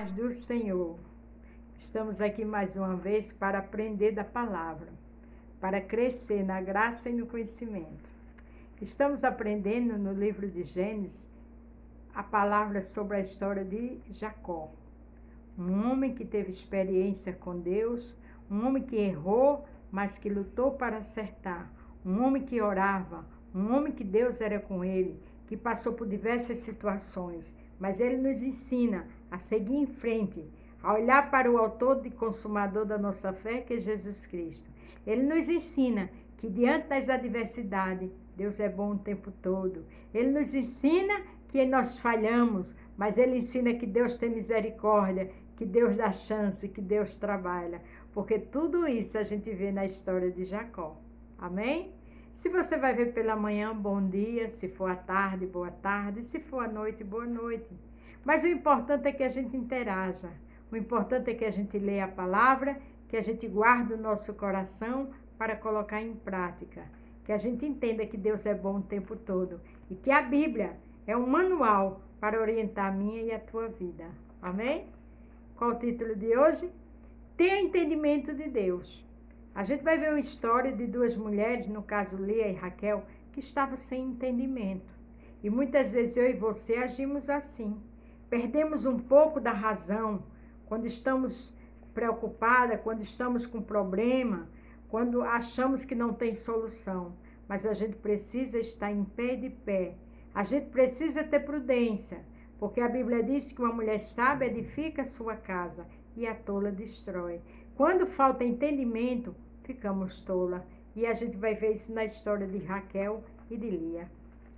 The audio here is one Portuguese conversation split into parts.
paz do Senhor. Estamos aqui mais uma vez para aprender da palavra, para crescer na graça e no conhecimento. Estamos aprendendo no livro de Gênesis a palavra sobre a história de Jacó. Um homem que teve experiência com Deus, um homem que errou, mas que lutou para acertar, um homem que orava, um homem que Deus era com ele, que passou por diversas situações, mas ele nos ensina a seguir em frente, a olhar para o autor e consumador da nossa fé, que é Jesus Cristo. Ele nos ensina que diante das adversidades, Deus é bom o tempo todo. Ele nos ensina que nós falhamos, mas ele ensina que Deus tem misericórdia, que Deus dá chance, que Deus trabalha. Porque tudo isso a gente vê na história de Jacó. Amém? Se você vai ver pela manhã, bom dia. Se for à tarde, boa tarde. Se for à noite, boa noite. Mas o importante é que a gente interaja. O importante é que a gente leia a palavra, que a gente guarde o nosso coração para colocar em prática. Que a gente entenda que Deus é bom o tempo todo. E que a Bíblia é um manual para orientar a minha e a tua vida. Amém? Qual o título de hoje? Tenha entendimento de Deus. A gente vai ver uma história de duas mulheres, no caso Lia e Raquel, que estavam sem entendimento. E muitas vezes eu e você agimos assim. Perdemos um pouco da razão quando estamos preocupadas, quando estamos com problema, quando achamos que não tem solução. Mas a gente precisa estar em pé de pé. A gente precisa ter prudência, porque a Bíblia diz que uma mulher sábia edifica a sua casa e a tola destrói. Quando falta entendimento, ficamos tola. E a gente vai ver isso na história de Raquel e de Lia.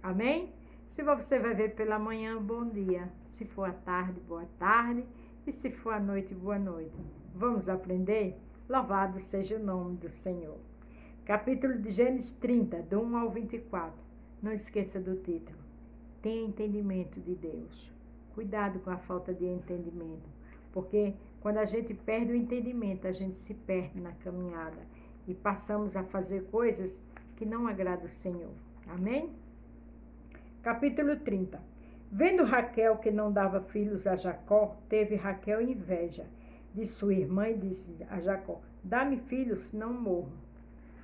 Amém? Se você vai ver pela manhã, bom dia. Se for à tarde, boa tarde. E se for à noite, boa noite. Vamos aprender? Louvado seja o nome do Senhor. Capítulo de Gênesis 30, do 1 ao 24. Não esqueça do título. Tenha entendimento de Deus. Cuidado com a falta de entendimento. Porque quando a gente perde o entendimento, a gente se perde na caminhada. E passamos a fazer coisas que não agradam o Senhor. Amém? Capítulo 30. Vendo Raquel que não dava filhos a Jacó, teve Raquel inveja de sua irmã e disse a Jacó: dá-me filhos, senão morro.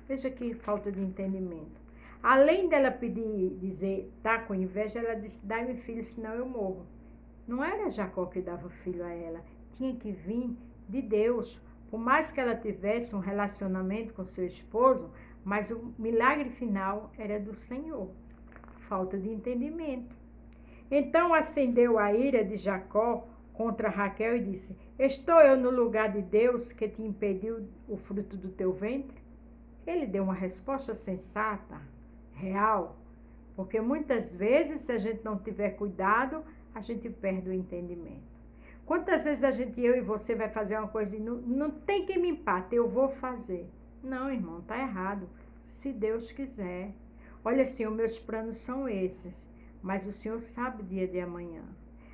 Veja que falta de entendimento. Além dela pedir, dizer, tá com inveja, ela disse: dá-me filhos, senão eu morro. Não era Jacó que dava filho a ela, tinha que vir de Deus. Por mais que ela tivesse um relacionamento com seu esposo, mas o milagre final era do Senhor. Falta de entendimento. Então acendeu a ira de Jacó contra Raquel e disse: estou eu no lugar de Deus que te impediu o fruto do teu ventre? Ele deu uma resposta sensata, real, porque muitas vezes, se a gente não tiver cuidado, a gente perde o entendimento. Quantas vezes eu e você vai fazer uma coisa e não tem que me empate, eu vou fazer. Não, irmão, tá errado. Se Deus quiser. Olha assim, os meus planos são esses, mas o Senhor sabe o dia de amanhã.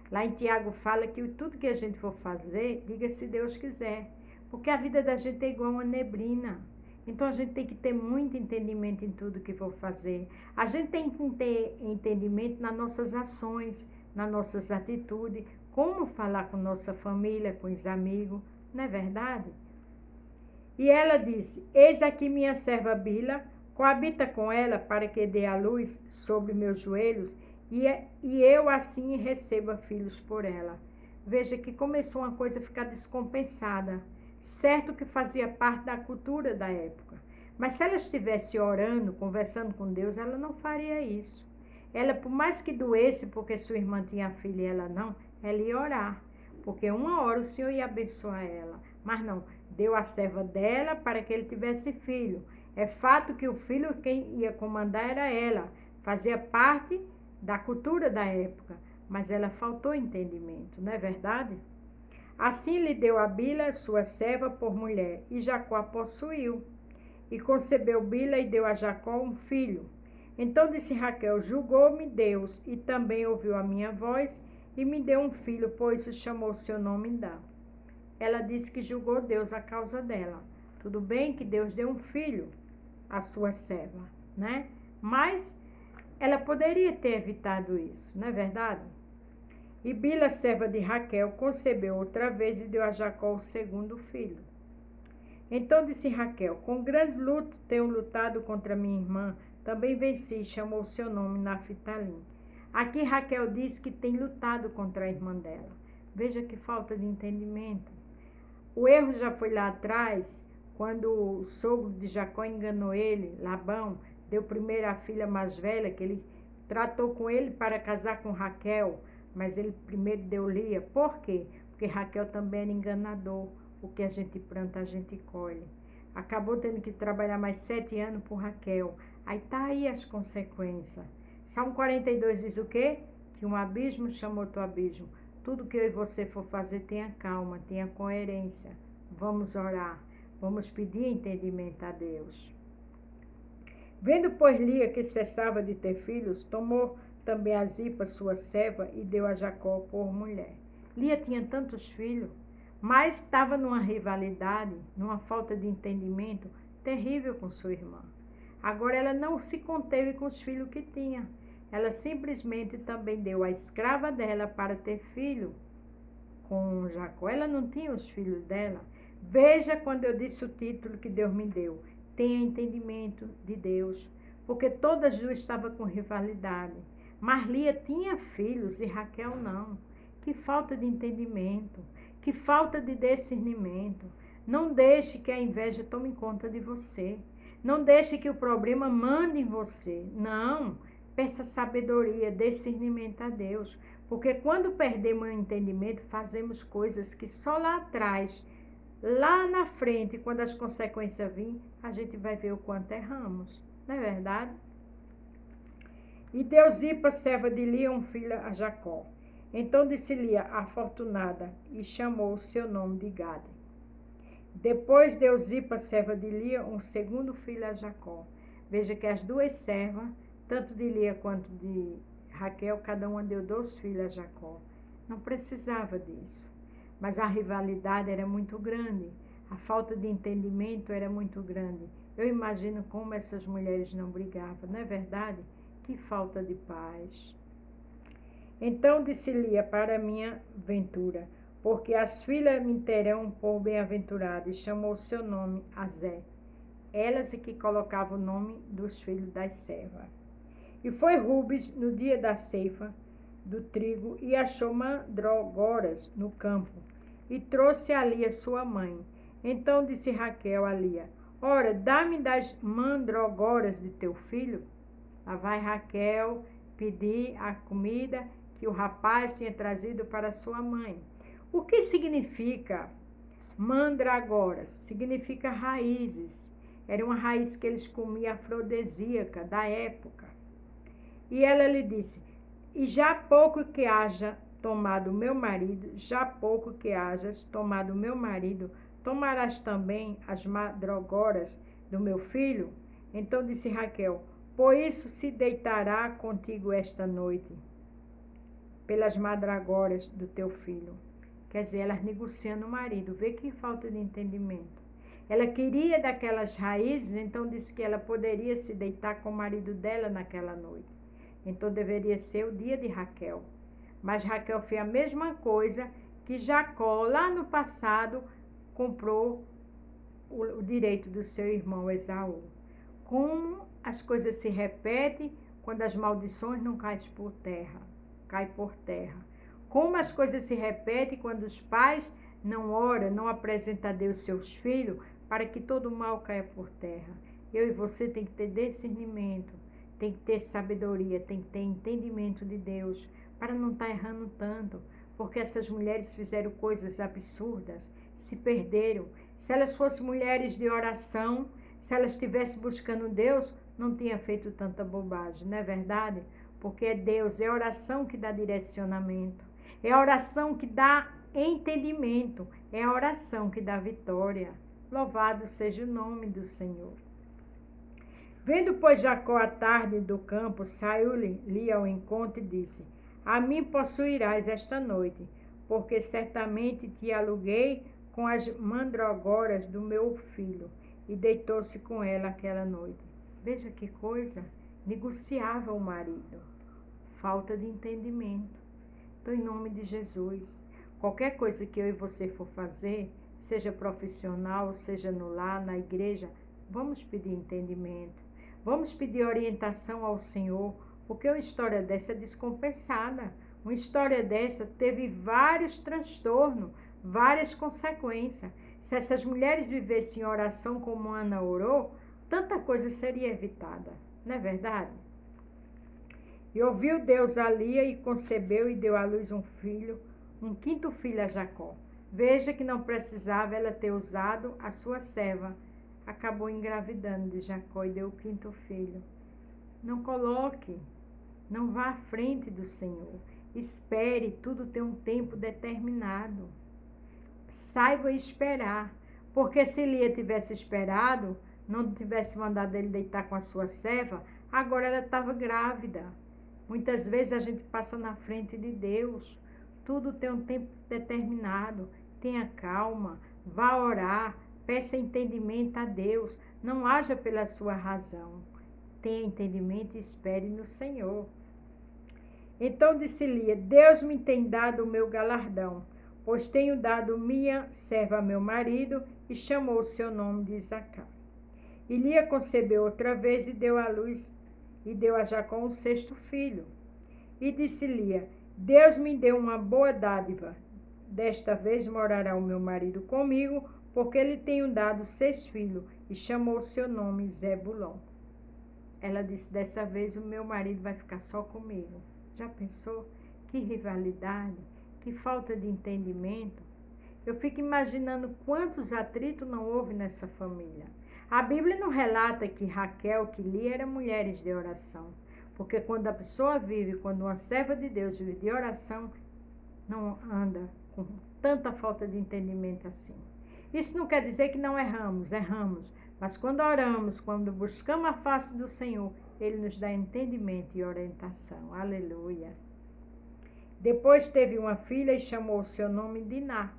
Lá em Tiago fala que tudo que a gente for fazer, diga se Deus quiser. Porque a vida da gente é igual uma neblina. Então a gente tem que ter muito entendimento em tudo que for fazer. A gente tem que ter entendimento nas nossas ações, nas nossas atitudes, como falar com nossa família, com os amigos, não é verdade? E ela disse: eis aqui minha serva Bila, coabita com ela para que dê a luz sobre meus joelhos e eu assim receba filhos por ela. Veja que começou uma coisa a ficar descompensada. Certo que fazia parte da cultura da época. Mas se ela estivesse orando, conversando com Deus, ela não faria isso. Ela, por mais que doesse, porque sua irmã tinha filha e ela não, ela ia orar. Porque uma hora o Senhor ia abençoar ela. Mas não, deu a serva dela para que ele tivesse filho. É fato que o filho, quem ia comandar era ela. Fazia parte da cultura da época. Mas ela faltou entendimento, não é verdade? Assim lhe deu a Bila, sua serva, por mulher, e Jacó a possuiu. E concebeu Bila e deu a Jacó um filho. Então disse Raquel: julgou-me Deus, e também ouviu a minha voz, e me deu um filho, por isso chamou seu nome Dan. Ela disse que julgou Deus a causa dela. Tudo bem que Deus deu um filho à sua serva, né? Mas ela poderia ter evitado isso, não é verdade? E Bila, serva de Raquel, concebeu outra vez e deu a Jacó o segundo filho. Então disse Raquel: com grande luto tenho lutado contra minha irmã, também venci, e chamou seu nome Naphtali. Aqui Raquel diz que tem lutado contra a irmã dela. Veja que falta de entendimento. O erro já foi lá atrás, quando o sogro de Jacó enganou ele, Labão, deu primeiro a filha mais velha, que ele tratou com ele para casar com Raquel, mas ele primeiro deu Lia. Por quê? Porque Raquel também era enganador. O que a gente planta, a gente colhe. Acabou tendo que trabalhar mais 7 anos por Raquel. Aí tá aí as consequências. Salmo 42 diz o quê? Que um abismo chamou outro abismo. Tudo que eu e você for fazer, tenha calma, tenha coerência. Vamos orar. Vamos pedir entendimento a Deus. Vendo, pois, Lia que cessava de ter filhos, tomou também a Zipa, sua serva, e deu a Jacó por mulher. Lia tinha tantos filhos, mas estava numa rivalidade, numa falta de entendimento terrível com sua irmã. Agora ela não se conteve com os filhos que tinha. Ela simplesmente também deu a escrava dela para ter filho com Jacó. Ela não tinha os filhos dela. Veja quando eu disse o título que Deus me deu. Tenha entendimento de Deus. Porque todas duas estavam com rivalidade. Mas Lia tinha filhos e Raquel não. Que falta de entendimento. Que falta de discernimento. Não deixe que a inveja tome conta de você. Não deixe que o problema mande em você. Não. Peça sabedoria, discernimento a Deus. Porque quando perdemos o entendimento, fazemos coisas que só lá atrás, lá na frente, quando as consequências virem, a gente vai ver o quanto erramos. Não é verdade? E deu Zipa, serva de Lia, um filho a Jacó. Então disse Lia, afortunada, e chamou o seu nome de Gade. Depois deu Zipa, serva de Lia, um segundo filho a Jacó. Veja que as duas servas, tanto de Lia quanto de Raquel, cada uma deu 2 filhos a Jacó. Não precisava disso. Mas a rivalidade era muito grande. A falta de entendimento era muito grande. Eu imagino como essas mulheres não brigavam, não é verdade? Que falta de paz. Então disse Lia, para minha ventura, porque as filhas me terão por bem-aventurada, e chamou o seu nome Azé. Elas é que colocavam o nome dos filhos das servas. E foi Rubens no dia da ceifa do trigo e achou mandrágoras no campo e trouxe a Lia sua mãe. Então disse Raquel a Lia, ora, dá-me das mandrágoras de teu filho. Lá vai Raquel pedir a comida que o rapaz tinha trazido para sua mãe. O que significa mandrágoras? Significa raízes. Era uma raiz que eles comiam afrodisíaca da época. E ela lhe disse, e já pouco que haja tomado meu marido, já pouco que hajas tomado meu marido, tomarás também as mandrágoras do meu filho? Então disse Raquel, por isso se deitará contigo esta noite, pelas mandrágoras do teu filho. Quer dizer, elas negociando o marido. Vê que falta de entendimento. Ela queria daquelas raízes, então disse que ela poderia se deitar com o marido dela naquela noite. Então deveria ser o dia de Raquel. Mas Raquel fez a mesma coisa que Jacó, lá no passado, comprou o direito do seu irmão Esaú. Como as coisas se repetem quando as maldições não caem por terra. Como as coisas se repetem quando os pais não oram, não apresentam a Deus seus filhos para que todo mal caia por terra. Eu e você tem que ter discernimento, tem que ter sabedoria, tem que ter entendimento de Deus para não estar errando tanto, porque essas mulheres fizeram coisas absurdas, se perderam. Se elas fossem mulheres de oração, se elas estivessem buscando Deus, não tinha feito tanta bobagem, não é verdade? Porque é Deus, é a oração que dá direcionamento, é a oração que dá entendimento, é a oração que dá vitória. Louvado seja o nome do Senhor. Vendo, pois, Jacó à tarde do campo, saiu-lhe ao encontro e disse, a mim possuirás esta noite, porque certamente te aluguei com as mandrágoras do meu filho. E deitou-se com ela aquela noite. Veja que coisa, negociava o marido. Falta de entendimento. Então, em nome de Jesus, qualquer coisa que eu e você for fazer, seja profissional, seja no lar, na igreja, vamos pedir entendimento, vamos pedir orientação ao Senhor, porque uma história dessa é descompensada. Uma história dessa teve vários transtornos, várias consequências. Se essas mulheres vivessem em oração como Ana orou, tanta coisa seria evitada, não é verdade? E ouviu Deus a Lia e concebeu e deu à luz um filho, um quinto filho a Jacó. Veja que não precisava ela ter usado a sua serva. Acabou engravidando de Jacó e deu o quinto filho. Não coloque, não vá à frente do Senhor. Espere, tudo tem um tempo determinado. Saiba esperar, porque se Lia tivesse esperado, não tivesse mandado ele deitar com a sua serva, agora ela estava grávida. Muitas vezes a gente passa na frente de Deus. Tudo tem um tempo determinado. Tenha calma, vá orar, peça entendimento a Deus. Não haja pela sua razão. Tenha entendimento e espere no Senhor. Então disse Lia: Deus me tem dado o meu galardão, pois tenho dado minha serva a meu marido, e chamou o seu nome de Isacar. E Lia concebeu outra vez e deu à luz, e deu a Jacó um sexto filho. E disse Lia: Deus me deu uma boa dádiva. Desta vez morará o meu marido comigo, porque lhe tenho dado 6 filhos, e chamou o seu nome Zebulon. Ela disse: dessa vez o meu marido vai ficar só comigo. Já pensou? Que rivalidade, que falta de entendimento. Eu fico imaginando quantos atritos não houve nessa família. A Bíblia não relata que Raquel, que Lia eram mulheres de oração. Porque quando a pessoa vive, quando uma serva de Deus vive de oração, não anda com tanta falta de entendimento assim. Isso não quer dizer que não erramos, erramos. Mas quando oramos, quando buscamos a face do Senhor, Ele nos dá entendimento e orientação. Aleluia. Depois teve uma filha e chamou o seu nome Diná.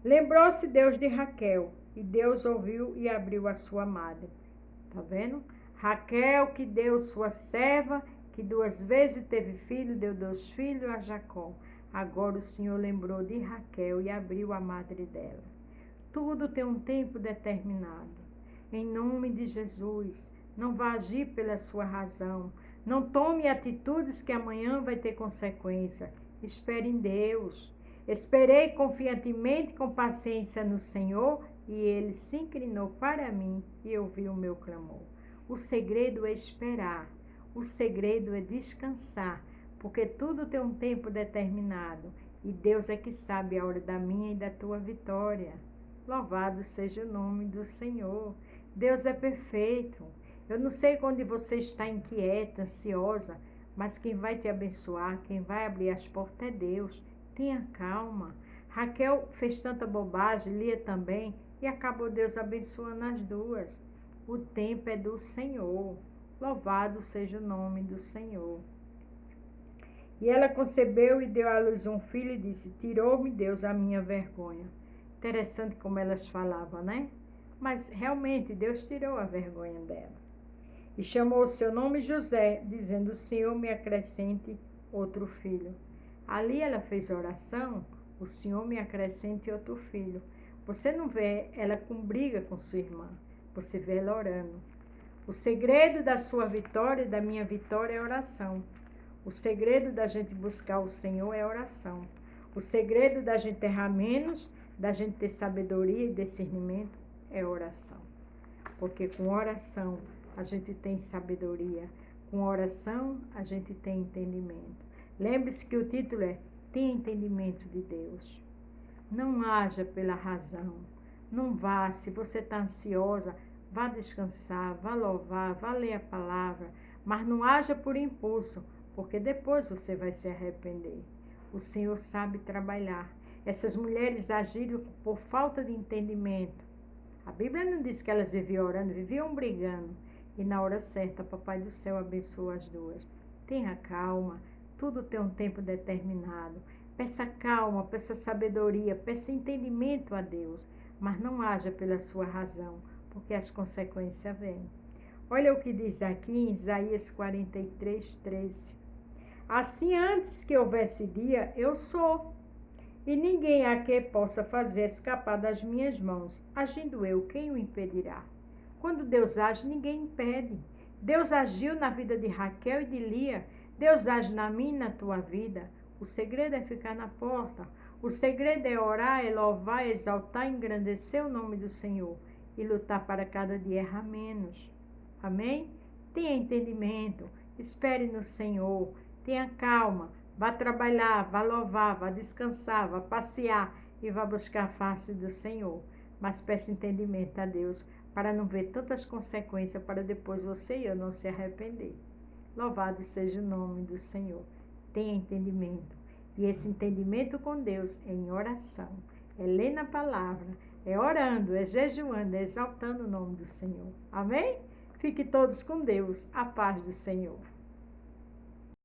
Lembrou-se Deus de Raquel, e Deus ouviu e abriu a sua madre. Tá vendo? Raquel, que deu sua serva, que 2 vezes teve filho, deu 2 filhos a Jacó. Agora o Senhor lembrou de Raquel e abriu a madre dela. Tudo tem um tempo determinado. Em nome de Jesus, não vá agir pela sua razão. Não tome atitudes que amanhã vai ter consequência. Espere em Deus. Esperei confiantemente, com paciência no Senhor, e Ele se inclinou para mim e ouviu o meu clamor. O segredo é esperar. O segredo é descansar, porque tudo tem um tempo determinado. E Deus é que sabe a hora da minha e da tua vitória. Louvado seja o nome do Senhor. Deus é perfeito. Eu não sei onde você está inquieta, ansiosa, mas quem vai te abençoar, quem vai abrir as portas é Deus. Tenha calma. Raquel fez tanta bobagem, Lia também, e acabou Deus abençoando as duas. O tempo é do Senhor. Louvado seja o nome do Senhor. E ela concebeu e deu à luz um filho e disse: tirou-me Deus a minha vergonha. Interessante como elas falavam, né? Mas realmente Deus tirou a vergonha dela. E chamou o seu nome José, dizendo: o Senhor me acrescente outro filho. Ali ela fez oração: o Senhor me acrescente outro filho. Você não vê ela com briga com sua irmã, você vê ela orando. O segredo da sua vitória e da minha vitória é oração. O segredo da gente buscar o Senhor é oração. O segredo da gente errar menos, da gente ter sabedoria e discernimento, é oração. Porque com oração a gente tem sabedoria. Com oração a gente tem entendimento. Lembre-se que o título é Tenha Entendimento de Deus. Não haja pela razão. Não vá, se você está ansiosa, vá descansar, vá louvar, vá ler a palavra. Mas não haja por impulso, porque depois você vai se arrepender. O Senhor sabe trabalhar. Essas mulheres agiram por falta de entendimento. A Bíblia não diz que elas viviam orando, viviam brigando. E na hora certa, Papai do Céu abençoa as duas. Tenha calma, tudo tem um tempo determinado. Peça calma, peça sabedoria, peça entendimento a Deus. Mas não haja pela sua razão, porque as consequências vêm. Olha o que diz aqui em Isaías 43, 13. Assim, antes que houvesse dia, eu sou. E ninguém há que possa fazer escapar das minhas mãos. Agindo eu, quem o impedirá? Quando Deus age, ninguém impede. Deus agiu na vida de Raquel e de Lia. Deus age na minha e na tua vida. O segredo é ficar na porta. O segredo é orar, é louvar, é exaltar, engrandecer o nome do Senhor e lutar para cada dia errar menos. Amém? Tenha entendimento, espere no Senhor, tenha calma, vá trabalhar, vá louvar, vá descansar, vá passear e vá buscar a face do Senhor. Mas peça entendimento a Deus para não ver tantas consequências para depois você e eu não se arrepender. Louvado seja o nome do Senhor. Tenha entendimento. E esse entendimento com Deus é em oração, é lendo a palavra, é orando, é jejuando, é exaltando o nome do Senhor. Amém? Fique todos com Deus. A paz do Senhor.